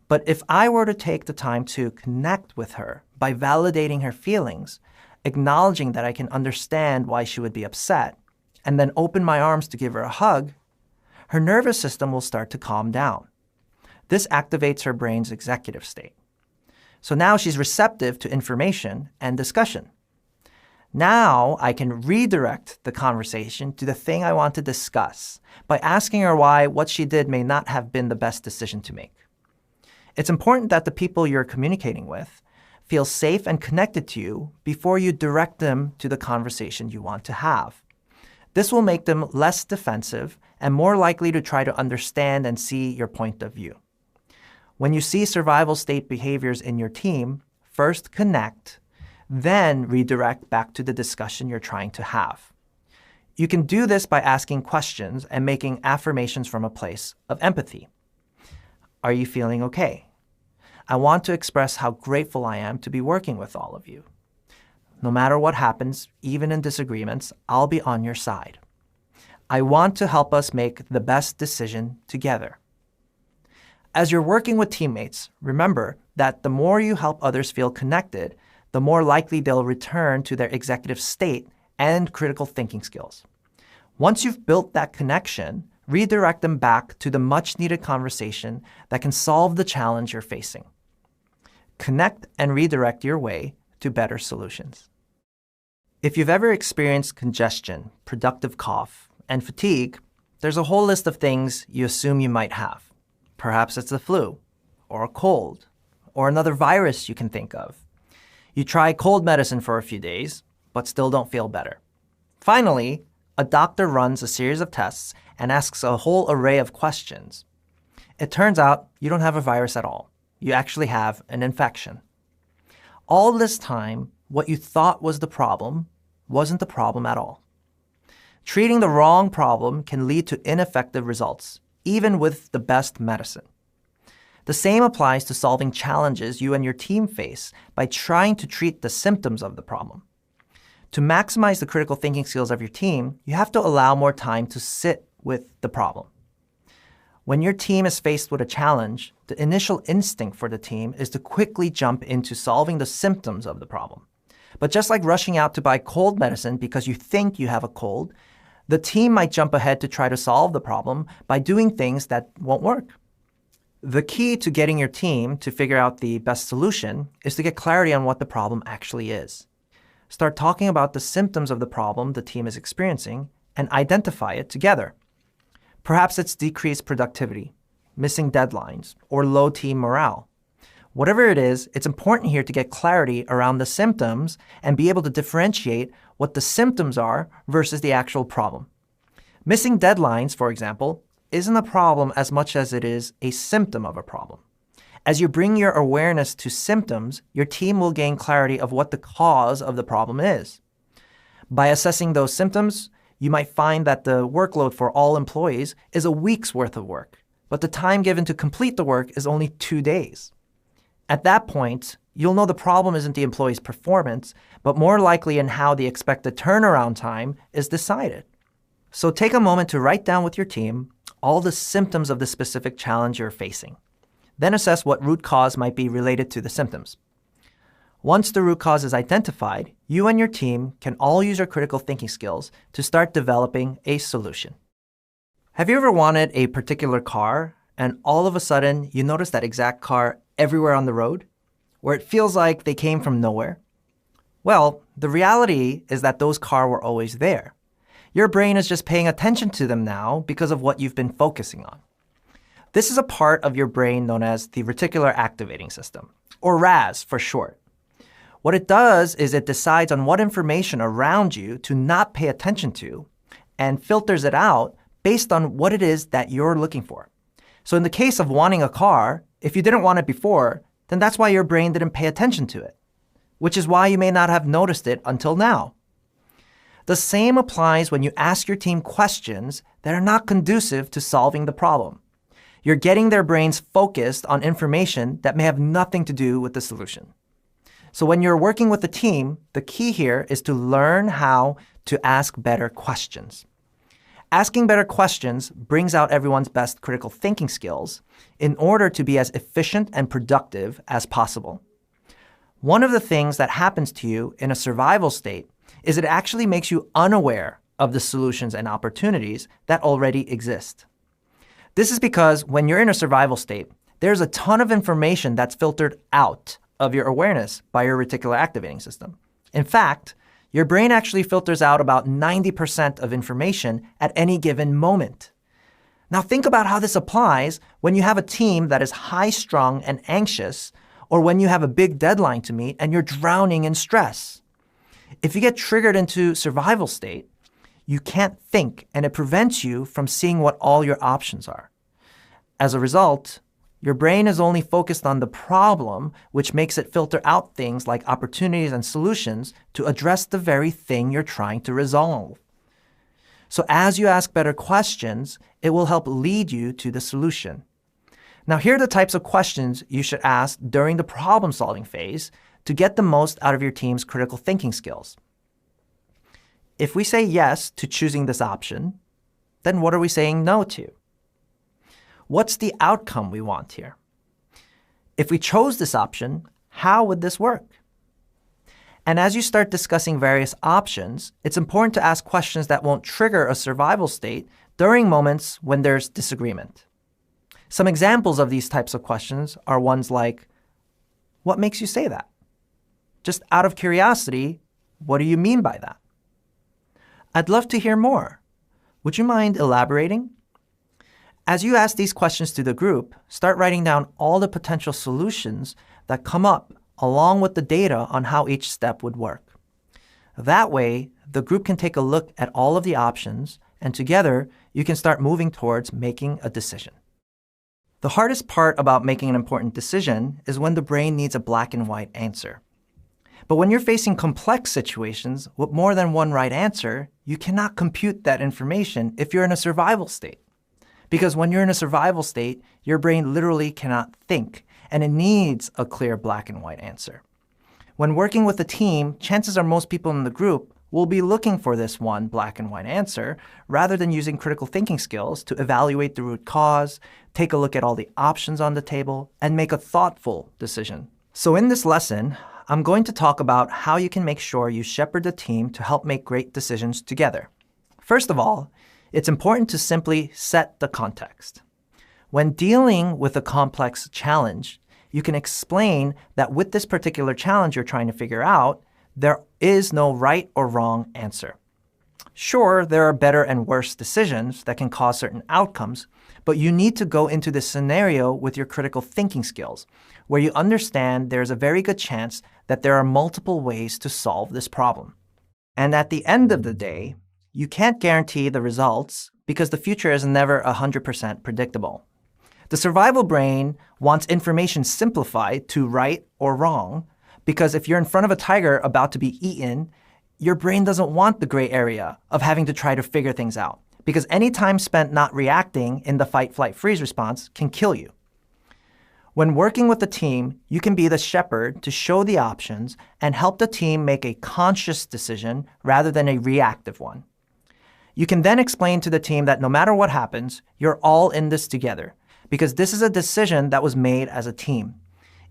But if I were to take the time to connect with her by validating her feelings, acknowledging that I can understand why she would be upset, and then open my arms to give her a hug, her nervous system will start to calm down. This activates her brain's executive state. So now she's receptive to information and discussion. Now I can redirect the conversation to the thing I want to discuss by asking her why what she did may not have been the best decision to make. It's important that the people you're communicating with feel safe and connected to you before you direct them to the conversation you want to have. This will make them less defensive and more likely to try to understand and see your point of view. When you see survival state behaviors in your team, first connect, then redirect back to the discussion you're trying to have. You can do this by asking questions and making affirmations from a place of empathy. Are you feeling okay? I want to express how grateful I am to be working with all of you. No matter what happens, even in disagreements, I'll be on your side. I want to help us make the best decision together. As you're working with teammates, remember that the more you help others feel connected, the more likely they'll return to their executive state and critical thinking skills. Once you've built that connection, redirect them back to the much-needed conversation that can solve the challenge you're facing. Connect and redirect your way to better solutions. If you've ever experienced congestion, productive cough, and fatigue, there's a whole list of things you assume you might have. Perhaps it's the flu, or a cold, or another virus you can think of. You try cold medicine for a few days, but still don't feel better. Finally, a doctor runs a series of tests and asks a whole array of questions. It turns out you don't have a virus at all. You actually have an infection. All this time, what you thought was the problem wasn't the problem at all. Treating the wrong problem can lead to ineffective results, even with the best medicine. The same applies to solving challenges you and your team face by trying to treat the symptoms of the problem. To maximize the critical thinking skills of your team, you have to allow more time to sit with the problem. When your team is faced with a challenge, the initial instinct for the team is to quickly jump into solving the symptoms of the problem. But just like rushing out to buy cold medicine because you think you have a cold, the team might jump ahead to try to solve the problem by doing things that won't work. The key to getting your team to figure out the best solution is to get clarity on what the problem actually is. Start talking about the symptoms of the problem the team is experiencing and identify it together. Perhaps it's decreased productivity, missing deadlines, or low team morale. Whatever it is, it's important here to get clarity around the symptoms and be able to differentiate what the symptoms are versus the actual problem. Missing deadlines, for example, isn't a problem as much as it is a symptom of a problem. As you bring your awareness to symptoms, your team will gain clarity of what the cause of the problem is. By assessing those symptoms, you might find that the workload for all employees is a week's worth of work, but the time given to complete the work is only 2 days. At that point, you'll know the problem isn't the employee's performance, but more likely in how the expected turnaround time is decided. So take a moment to write down with your team all the symptoms of the specific challenge you're facing. Then assess what root cause might be related to the symptoms. Once the root cause is identified, you and your team can all use your critical thinking skills to start developing a solution. Have you ever wanted a particular car and all of a sudden you notice that exact car everywhere on the road, where it feels like they came from nowhere? Well, the reality is that those cars were always there. Your brain is just paying attention to them now because of what you've been focusing on. This is a part of your brain known as the reticular activating system, or RAS for short. What it does is it decides on what information around you to not pay attention to and filters it out based on what it is that you're looking for. So in the case of wanting a car, if you didn't want it before, then that's why your brain didn't pay attention to it, which is why you may not have noticed it until now. The same applies when you ask your team questions that are not conducive to solving the problem. You're getting their brains focused on information that may have nothing to do with the solution. So when you're working with a team, the key here is to learn how to ask better questions. Asking better questions brings out everyone's best critical thinking skills in order to be as efficient and productive as possible. One of the things that happens to you in a survival state is it actually makes you unaware of the solutions and opportunities that already exist. This is because when you're in a survival state, there's a ton of information that's filtered out of your awareness by your reticular activating system. In fact, your brain actually filters out about 90% of information at any given moment. Now think about how this applies when you have a team that is high-strung and anxious, or when you have a big deadline to meet and you're drowning in stress. If you get triggered into survival state, you can't think, and it prevents you from seeing what all your options are. As a result, your brain is only focused on the problem, which makes it filter out things like opportunities and solutions to address the very thing you're trying to resolve. So as you ask better questions, it will help lead you to the solution. Now, here are the types of questions you should ask during the problem-solving phase to get the most out of your team's critical thinking skills. If we say yes to choosing this option, then what are we saying no to? What's the outcome we want here? If we chose this option, how would this work? And as you start discussing various options, it's important to ask questions that won't trigger a survival state during moments when there's disagreement. Some examples of these types of questions are ones like, what makes you say that? Just out of curiosity, what do you mean by that? I'd love to hear more. Would you mind elaborating? As you ask these questions to the group, start writing down all the potential solutions that come up along with the data on how each step would work. That way, the group can take a look at all of the options, and together, you can start moving towards making a decision. The hardest part about making an important decision is when the brain needs a black and white answer. But when you're facing complex situations with more than one right answer, you cannot compute that information if you're in a survival state. Because when you're in a survival state, your brain literally cannot think, and it needs a clear black and white answer. When working with a team, chances are most people in the group will be looking for this one black and white answer rather than using critical thinking skills to evaluate the root cause, take a look at all the options on the table, and make a thoughtful decision. So in this lesson, I'm going to talk about how you can make sure you shepherd the team to help make great decisions together. First of all, it's important to simply set the context. When dealing with a complex challenge, you can explain that with this particular challenge you're trying to figure out, there is no right or wrong answer. Sure, there are better and worse decisions that can cause certain outcomes, but you need to go into this scenario with your critical thinking skills, where you understand there's a very good chance that there are multiple ways to solve this problem. And at the end of the day, you can't guarantee the results because the future is never 100% predictable. The survival brain wants information simplified to right or wrong, because if you're in front of a tiger about to be eaten, your brain doesn't want the gray area of having to try to figure things out, because any time spent not reacting in the fight, flight, freeze response can kill you. When working with the team, you can be the shepherd to show the options and help the team make a conscious decision rather than a reactive one. You can then explain to the team that no matter what happens, you're all in this together, because this is a decision that was made as a team.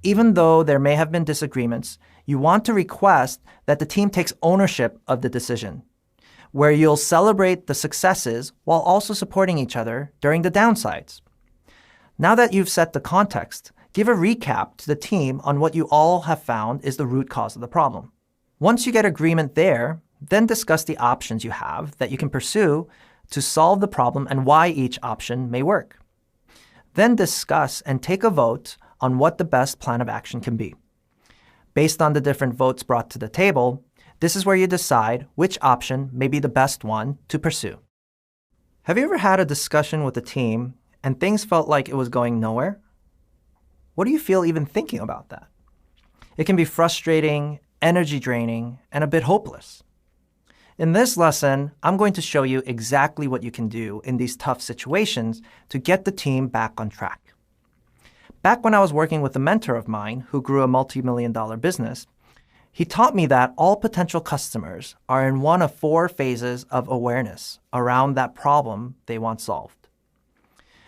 Even though there may have been disagreements, you want to request that the team takes ownership of the decision, where you'll celebrate the successes while also supporting each other during the downsides. Now that you've set the context, give a recap to the team on what you all have found is the root cause of the problem. Once you get agreement there, then discuss the options you have that you can pursue to solve the problem and why each option may work. Then discuss and take a vote on what the best plan of action can be. Based on the different votes brought to the table, this is where you decide which option may be the best one to pursue. Have you ever had a discussion with a team and things felt like it was going nowhere? What do you feel even thinking about that? It can be frustrating, energy draining, and a bit hopeless. In this lesson, I'm going to show you exactly what you can do in these tough situations to get the team back on track. Back when I was working with a mentor of mine who grew a multi-million-dollar business, he taught me that all potential customers are in one of 4 phases of awareness around that problem they want solved.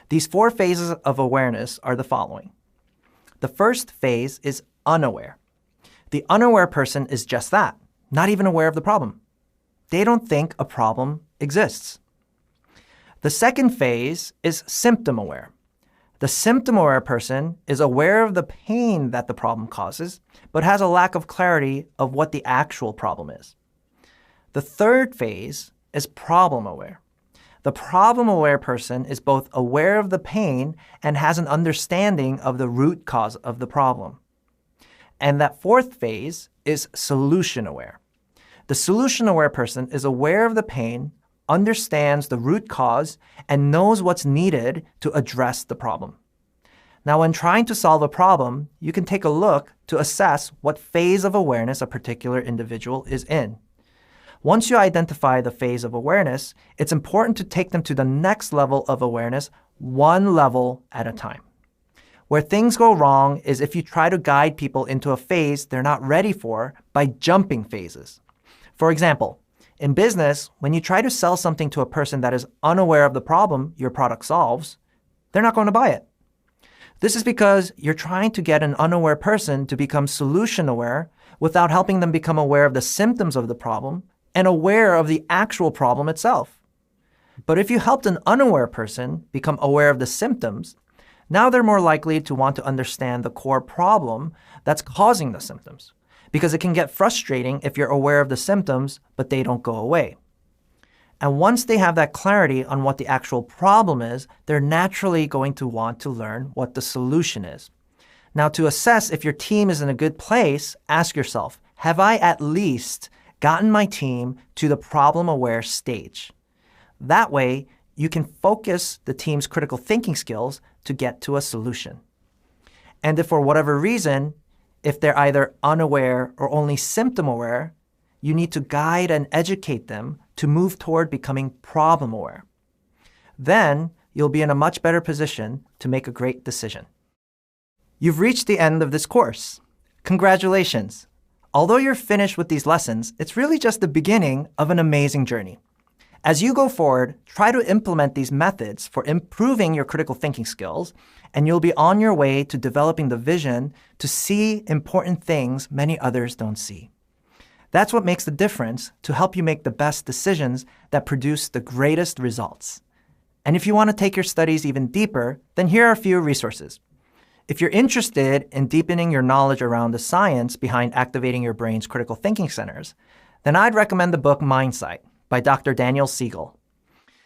These 4 phases of awareness are the following. The first phase is unaware. The unaware person is just that, not even aware of the problem. They don't think a problem exists. The second phase is symptom aware. The symptom-aware person is aware of the pain that the problem causes, but has a lack of clarity of what the actual problem is. The third phase is problem-aware. The problem-aware person is both aware of the pain and has an understanding of the root cause of the problem. And that fourth phase is solution-aware. The solution-aware person is aware of the pain, understands the root cause, and knows what's needed to address the problem. Now, when trying to solve a problem, you can take a look to assess what phase of awareness a particular individual is in. Once you identify the phase of awareness, it's important to take them to the next level of awareness, one level at a time. Where things go wrong is if you try to guide people into a phase they're not ready for by jumping phases. For example, in business, when you try to sell something to a person that is unaware of the problem your product solves, they're not going to buy it. This is because you're trying to get an unaware person to become solution aware without helping them become aware of the symptoms of the problem and aware of the actual problem itself. But if you helped an unaware person become aware of the symptoms, now they're more likely to want to understand the core problem that's causing the symptoms, because it can get frustrating if you're aware of the symptoms, but they don't go away. And once they have that clarity on what the actual problem is, they're naturally going to want to learn what the solution is. Now, to assess if your team is in a good place, ask yourself, have I at least gotten my team to the problem-aware stage? That way, you can focus the team's critical thinking skills to get to a solution. And if for whatever reason, if they're either unaware or only symptom-aware, you need to guide and educate them to move toward becoming problem-aware. Then, you'll be in a much better position to make a great decision. You've reached the end of this course. Congratulations! although you're finished with these lessons, it's really just the beginning of an amazing journey. As you go forward, try to implement these methods for improving your critical thinking skills, and you'll be on your way to developing the vision to see important things many others don't see. That's what makes the difference to help you make the best decisions that produce the greatest results. And if you want to take your studies even deeper, then here are a few resources. If you're interested in deepening your knowledge around the science behind activating your brain's critical thinking centers, then I'd recommend the book Mindsight by Dr. Daniel Siegel.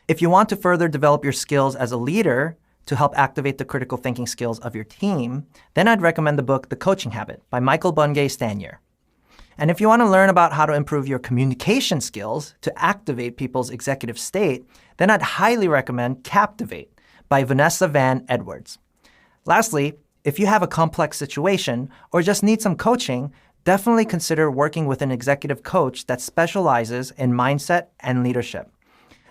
If you want to further develop your skills as a leader to help activate the critical thinking skills of your team, then I'd recommend the book The Coaching Habit by Michael Bungay-Stanier. And if you want to learn about how to improve your communication skills to activate people's executive state, then I'd highly recommend Captivate by Vanessa Van Edwards. Lastly, if you have a complex situation or just need some coaching, definitely consider working with an executive coach that specializes in mindset and leadership.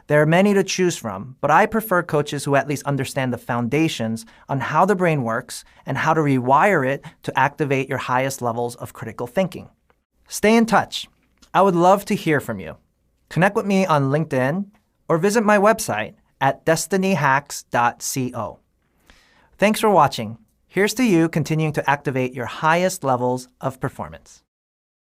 There are many to choose from, but I prefer coaches who at least understand the foundations on how the brain works and how to rewire it to activate your highest levels of critical thinking. Stay in touch. I would love to hear from you. Connect with me on LinkedIn or visit my website at destinyhacks.co. Thanks for watching. Here's to you continuing to activate your highest levels of performance.